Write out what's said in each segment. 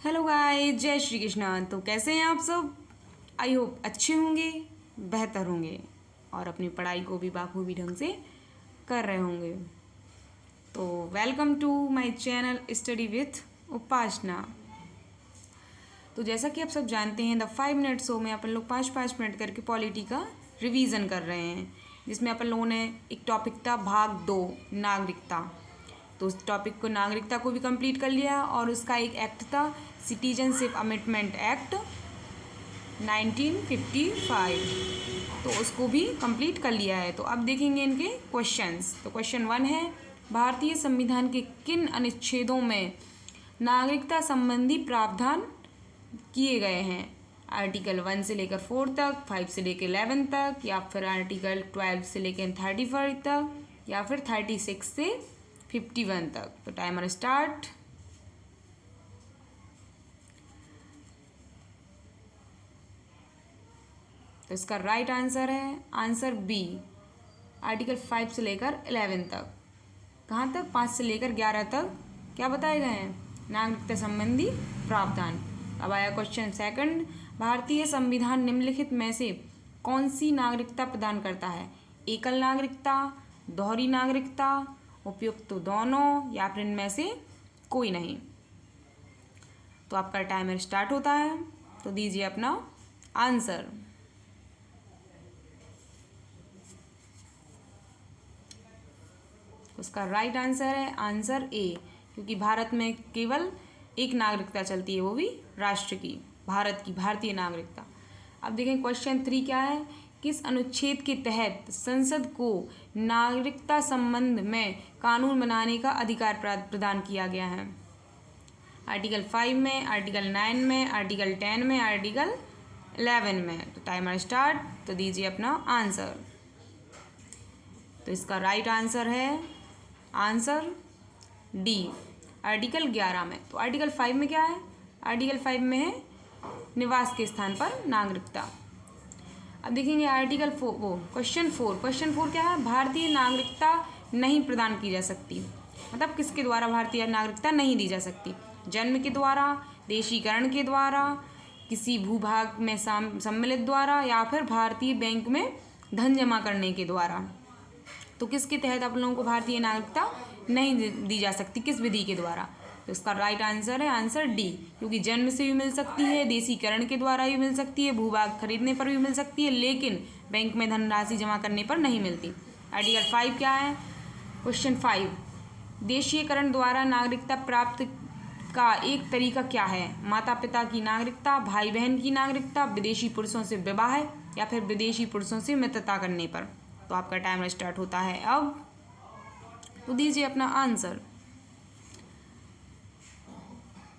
Hello guys, जय श्री कृष्ण। तो कैसे हैं आप सब? आई होप अच्छे होंगे, बेहतर होंगे और अपनी पढ़ाई को भी बाखूबी ढंग से कर रहे होंगे। तो welcome to my channel study with Upasana. तो जैसा कि आप सब जानते हैं, द 5 मिनट शो में अपन लोग 5-5 मिनट करके पॉलिटी का रिवीजन कर रहे हैं, जिसमें अपन लोगों ने एक टॉपिक था भाग 2 नागरिकता। तो उस टॉपिक को नागरिकता को भी कंप्लीट कर लिया और उसका एक एक्ट था सिटीजनशिप अमेंडमेंट एक्ट 1955, तो उसको भी कंप्लीट कर लिया है। तो अब देखेंगे इनके क्वेश्चंस। तो क्वेश्चन 1 है, भारतीय संविधान के किन अनुच्छेदों में नागरिकता संबंधी प्रावधान किए गए हैं? आर्टिकल 1 से लेकर 4 तक, 5 से लेकर 11 तक, या फिर आर्टिकल 12 से लेकर 35 तक, या फिर 36 से 51 तक। तो टाइमर स्टार्ट। तो इसका राइट आंसर है आंसर बी, आर्टिकल 5 से लेकर 11 तक। कहाँ तक? 5 से लेकर 11 तक क्या बताए गए हैं? नागरिकता संबंधी प्रावधान। अब आया क्वेश्चन सेकंड, भारतीय संविधान निम्नलिखित में से कौन सी नागरिकता प्रदान करता है? एकल नागरिकता, दोहरी नागरिकता, उपयुक्त तो दोनों, या फिर इनमें से कोई नहीं। तो आपका टाइमर स्टार्ट होता है, तो दीजिए अपना आंसर। उसका राइट आंसर है आंसर ए, क्योंकि भारत में केवल एक नागरिकता चलती है, वो भी राष्ट्र की, भारत की, भारतीय नागरिकता। अब देखें क्वेश्चन 3 क्या है, किस अनुच्छेद के तहत संसद को नागरिकता संबंध में कानून बनाने का अधिकार प्रदान किया गया है? आर्टिकल 5 में, आर्टिकल 9 में, आर्टिकल 10 में, आर्टिकल 11 में। तो टाइमर स्टार्ट। तो दीजिए अपना आंसर। तो इसका राइट आंसर है आंसर डी, आर्टिकल 11 में। तो आर्टिकल 5 में क्या है? आर्टिकल 5 में है निवास के स्थान पर नागरिकता। अब देखेंगे आर्टिकल 4, क्वेश्चन 4 क्या है? भारतीय नागरिकता नहीं प्रदान की जा सकती। मतलब किसके द्वारा भारतीय नागरिकता नहीं दी जा सकती? जन्म के द्वारा, देशीकरण के द्वारा, किसी भूभाग में सम्मिलित द्वारा, या फिर भारतीय बैंक में धन जमा करने के द्वारा। तो किसके तहत आप लोगों को भारतीय नागरिकता नहीं दी जा सकती? किस विधि के द्वारा? तो इसका राइट आंसर है आंसर डी, क्योंकि जन्म से भी मिल सकती है, देशीकरण के द्वारा भी मिल सकती है, भूभाग खरीदने पर भी मिल सकती है, लेकिन बैंक में धनराशि जमा करने पर नहीं मिलती। आर्टिकल 5 क्या है? क्वेश्चन 5, देशीकरण द्वारा नागरिकता प्राप्त का एक तरीका क्या है? माता पिता की नागरिकता, भाई बहन की नागरिकता, विदेशी पुरुषों से विवाह, या फिर विदेशी पुरुषों से मित्रता करने पर। तो आपका टाइमर स्टार्ट होता है अब। तो दीजिए अपना आंसर।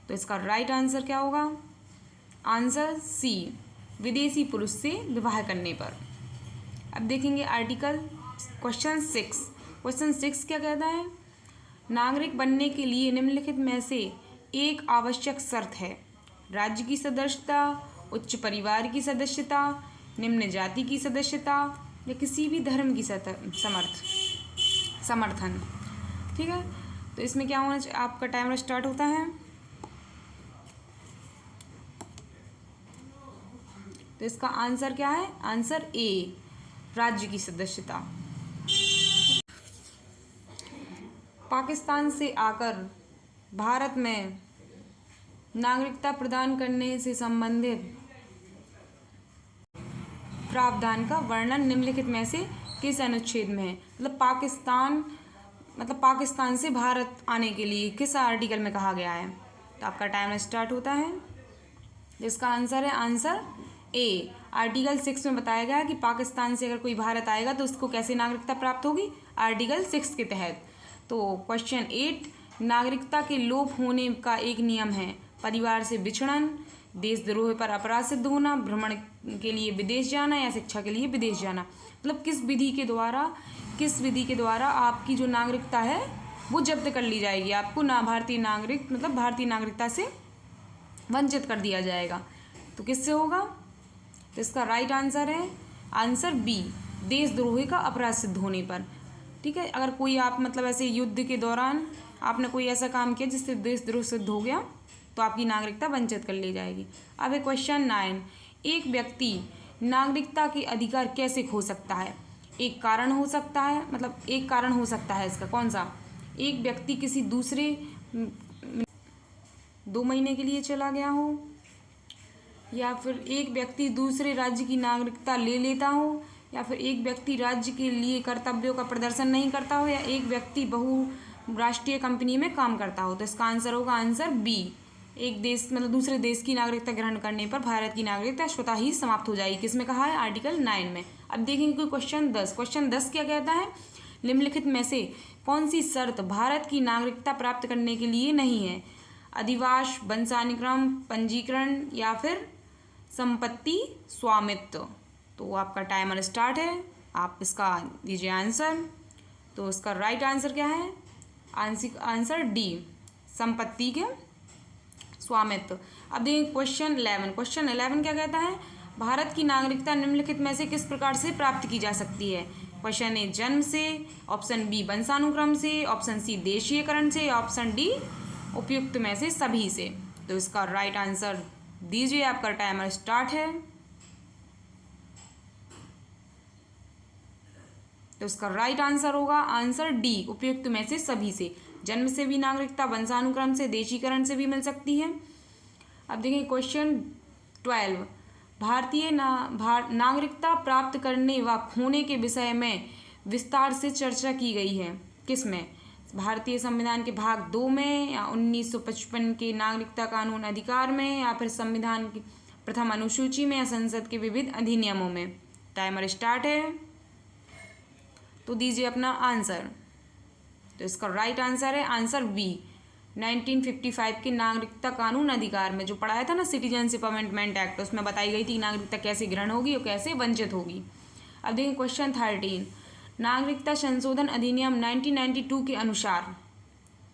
तो इसका राइट आंसर क्या होगा? आंसर सी, विदेशी पुरुष से विवाह करने पर। अब देखेंगे आर्टिकल क्वेश्चन 6 क्या कहता है? नागरिक बनने के लिए निम्नलिखित में से एक आवश्यक शर्त है? राज्य की सदस्यता, उच्च परिवार की सदस्यता, निम्न जाति की सदस्यता, या किसी भी धर्म की समर्थन। ठीक है, तो इसमें क्या होना चाहिए? आपका टाइमर स्टार्ट होता है। तो इसका आंसर क्या है? आंसर ए, राज्य की सदस्यता। पाकिस्तान से आकर भारत में नागरिकता प्रदान करने से संबंधित प्रावधान का वर्णन निम्नलिखित में से किस अनुच्छेद में है? मतलब पाकिस्तान से भारत आने के लिए किस आर्टिकल में कहा गया है? तो आपका टाइमर स्टार्ट होता है। जिसका आंसर है आंसर ए, आर्टिकल 6 में बताया गया है कि पाकिस्तान से अगर कोई भारत आएगा तो उसको कैसे नागरिकता प्राप्त होगी? आर्टिकल 6 के तहत। तो क्वेश्चन 8, नागरिकता के लोप होने का एक नियम है? परिवार से बिछड़न, देशद्रोह पर अपराध सिद्ध होना, भ्रमण के लिए विदेश जाना, या शिक्षा के लिए विदेश जाना। मतलब किस विधि के द्वारा आपकी जो नागरिकता है वो जब्त कर ली जाएगी, आपको भारतीय नागरिकता से वंचित कर दिया जाएगा। तो किससे होगा? तो इसका राइट आंसर है आंसर बी, देशद्रोह का अपराध सिद्ध होने पर। ठीक है, अगर कोई आप ऐसे युद्ध के दौरान आपने कोई ऐसा काम किया जिससे देशद्रोह सिद्ध हो गया, तो आपकी नागरिकता वंचित कर ली जाएगी। अब है क्वेश्चन 9, एक व्यक्ति नागरिकता के अधिकार कैसे खो सकता है? एक कारण हो सकता है, मतलब एक कारण हो सकता है इसका, कौन सा? एक व्यक्ति किसी दूसरे 2 महीने के लिए चला गया हो, या फिर एक व्यक्ति दूसरे राज्य की नागरिकता ले लेता हो, या फिर एक व्यक्ति राज्य के लिए कर्तव्यों का प्रदर्शन नहीं करता हो, या एक व्यक्ति बहुराष्ट्रीय कंपनी में काम करता हो। तो इसका आंसर होगा आंसर बी, एक देश मतलब दूसरे देश की नागरिकता ग्रहण करने पर भारत की नागरिकता स्वतः ही समाप्त हो जाएगी। किसमें कहा है? आर्टिकल 9 में। अब देखेंगे कोई क्वेश्चन 10। क्वेश्चन 10 क्या कहता है? निम्नलिखित में से कौन सी शर्त भारत की नागरिकता प्राप्त करने के लिए नहीं है? अधिवास, वंशानुक्रम, पंजीकरण या फिर संपत्ति स्वामित्व। तो आपका टाइमर स्टार्ट है, आप इसका दीजिए आंसर। तो इसका राइट आंसर क्या है? आंसर डी, संपत्ति के स्वामित्व। अब देखिए क्वेश्चन 11। क्वेश्चन 11 क्या कहता है? भारत की नागरिकता निम्नलिखित में से किस प्रकार से प्राप्त की जा सकती है? क्वेश्चन ए जन्म से, ऑप्शन बी वंशानुक्रम से, ऑप्शन सी देशीयकरण से, ऑप्शन डी उपयुक्त में से सभी से। तो इसका राइट आंसर दीजिए, आपका टाइमर स्टार्ट है। तो इसका राइट आंसर होगा आंसर डी, उपयुक्त में से सभी से। जन्म से भी नागरिकता, वंशानुक्रम से, देशीकरण से भी मिल सकती है। अब देखिए क्वेश्चन 12, भारतीय नागरिकता प्राप्त करने व खोने के विषय में विस्तार से चर्चा की गई है। किसमें? भारतीय संविधान के भाग 2 में, या 1955 के नागरिकता कानून अधिकार में, या फिर संविधान की प्रथम अनुसूची में, या संसद के विविध अधिनियमों में। टाइमर स्टार्ट है, तो दीजिए अपना आंसर। तो इसका राइट आंसर है आंसर बी, 1955 के नागरिकता कानून अधिकार में। जो पढ़ाया था ना सिटीजनशिप अमेंडमेंट एक्ट, उसमें बताई गई थी नागरिकता कैसे ग्रहण होगी और कैसे वंचित होगी। अब देखिए क्वेश्चन 13, नागरिकता संशोधन अधिनियम 1992 के अनुसार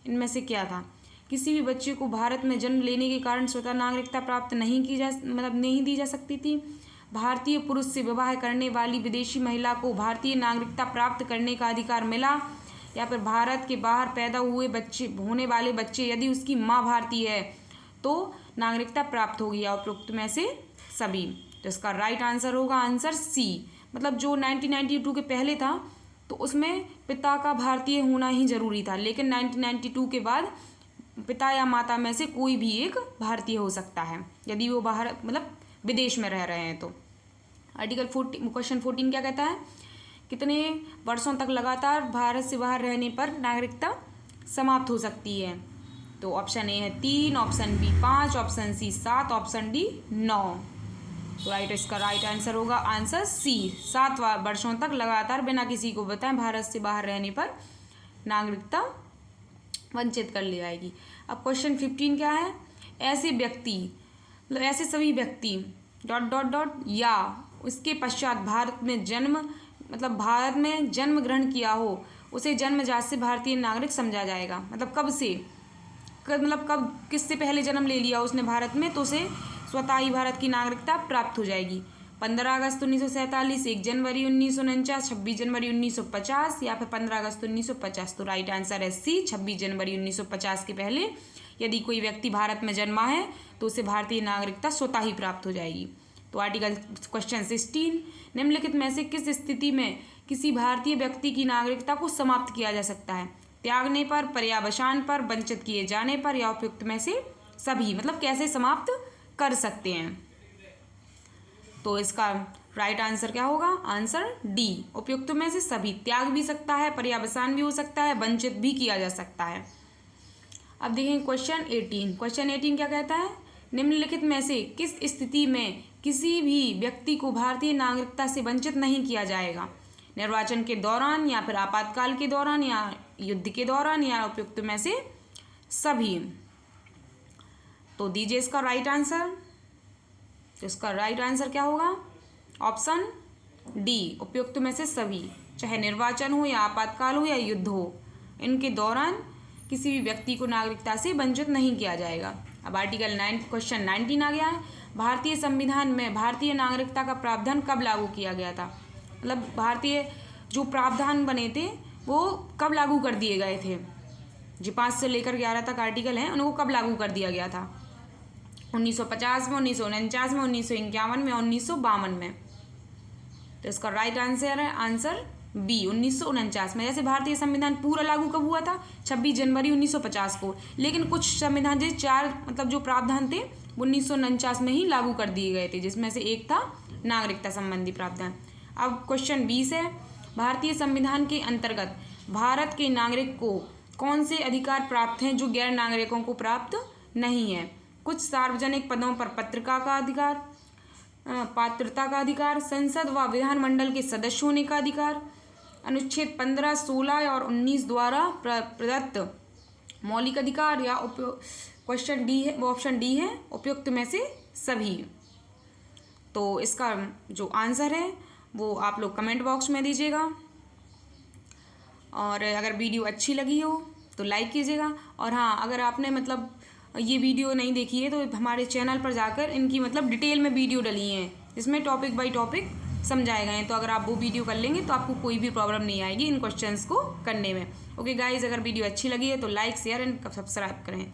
इनमें से क्या था? किसी भी बच्चे को भारत में जन्म लेने के कारण स्वतः नागरिकता प्राप्त नहीं दी जा सकती थी। भारतीय पुरुष से विवाह करने वाली विदेशी महिला को भारतीय नागरिकता प्राप्त करने का अधिकार मिला, या फिर भारत के बाहर पैदा होने वाले बच्चे यदि उसकी माँ भारतीय है तो नागरिकता प्राप्त होगी, या उपयुक्त में से सभी। तो इसका राइट आंसर होगा आंसर सी, मतलब जो 1992 के पहले था तो उसमें पिता का भारतीय होना ही जरूरी था, लेकिन 1992 के बाद पिता या माता में से कोई भी एक भारतीय हो सकता है यदि वो बाहर विदेश में रह रहे हैं तो। आर्टिकल 14 क्वेश्चन 14 क्या कहता है? कितने वर्षों तक लगातार भारत से बाहर रहने पर नागरिकता समाप्त हो सकती है? तो ऑप्शन ए है 3, option B 5, option C 7, option D 9। तो इसका राइट आंसर होगा आंसर सी, 7 वर्षों तक लगातार बिना किसी को बताएं भारत से बाहर रहने पर नागरिकता वंचित कर ली जाएगी। अब क्वेश्चन 15 क्या है? ऐसे व्यक्ति ऐसे सभी व्यक्ति ... या उसके पश्चात भारत में जन्म ग्रहण किया हो उसे जन्मजात से भारतीय नागरिक समझा जाएगा। कब किससे पहले जन्म ले लिया उसने भारत में तो उसे स्वतः ही भारत की नागरिकता प्राप्त हो जाएगी। 15 अगस्त 1947, 1 जनवरी 1949, 26 जनवरी 1950 या फिर 15 अगस्त 1950। तो राइट आंसर है सी, 26 जनवरी 1950 के पहले यदि कोई व्यक्ति भारत में जन्मा है तो उसे भारतीय नागरिकता स्वतः ही प्राप्त हो जाएगी। तो आर्टिकल क्वेश्चन 16, निम्नलिखित में से किस स्थिति में किसी भारतीय व्यक्ति की नागरिकता को समाप्त किया जा सकता है? त्यागने पर, पर्यावसान पर, वंचित किए जाने पर, या उपयुक्त में से सभी। कैसे समाप्त कर सकते हैं? तो इसका राइट आंसर क्या होगा? आंसर डी, उपयुक्त में से सभी। त्याग भी सकता है, पर्यावसान भी हो सकता है, वंचित भी किया जा सकता है। अब देखें क्वेश्चन 18। क्वेश्चन 18 क्या कहता है? निम्नलिखित में से किस स्थिति में किसी भी व्यक्ति को भारतीय नागरिकता से वंचित नहीं किया जाएगा? निर्वाचन के दौरान, या फिर आपातकाल के दौरान, या युद्ध के दौरान, या उपयुक्त में से सभी। तो दीजिए इसका राइट आंसर। तो इसका राइट आंसर क्या होगा? ऑप्शन डी, उपयुक्त में से सभी। चाहे निर्वाचन हो, या आपातकाल हो, या युद्ध हो, इनके दौरान किसी भी व्यक्ति को नागरिकता से वंचित नहीं किया जाएगा। अब आर्टिकल 9 क्वेश्चन 19 आ गया है। भारतीय संविधान में भारतीय नागरिकता का प्रावधान कब लागू किया गया था? भारतीय जो प्रावधान बने थे वो कब लागू कर दिए गए थे? जो 5 से लेकर 11 तक आर्टिकल हैं उनको कब लागू कर दिया गया था? 1950 में, 1949 में, 1951 में, 1952 में। तो इसका राइट आंसर है आंसर बी 1949 में। जैसे भारतीय संविधान पूरा लागू कब हुआ था? 26 जनवरी 1950 को। लेकिन कुछ संविधान जैसे 4 मतलब जो प्रावधान थे वो 1949 में ही लागू कर दिए गए थे, जिसमें से एक था नागरिकता संबंधी प्रावधान। अब क्वेश्चन 20 है, भारतीय संविधान के अंतर्गत भारत के नागरिक को कौन से अधिकार प्राप्त हैं जो गैर नागरिकों को प्राप्त नहीं है? कुछ सार्वजनिक पदों पर पत्रता का अधिकार, पात्रता का अधिकार, संसद व विधानमंडल के सदस्य होने का अधिकार, अनुच्छेद 15, 16 और 19 द्वारा प्रदत्त मौलिक अधिकार, या क्वेश्चन डी है, वो ऑप्शन डी है, उपयुक्त में से सभी। तो इसका जो आंसर है वो आप लोग कमेंट बॉक्स में दीजिएगा, और अगर वीडियो अच्छी लगी हो तो लाइक कीजिएगा। और हाँ, अगर आपने मतलब ये वीडियो नहीं देखी है तो हमारे चैनल पर जाकर इनकी मतलब डिटेल में वीडियो डली हैं, जिसमें टॉपिक बाय टॉपिक समझाए गए हैं। तो अगर आप वो वीडियो कर लेंगे तो आपको कोई भी प्रॉब्लम नहीं आएगी इन क्वेश्चंस को करने में। ओके गाइज, अगर वीडियो अच्छी लगी है तो लाइक, शेयर एंड सब्सक्राइब करें।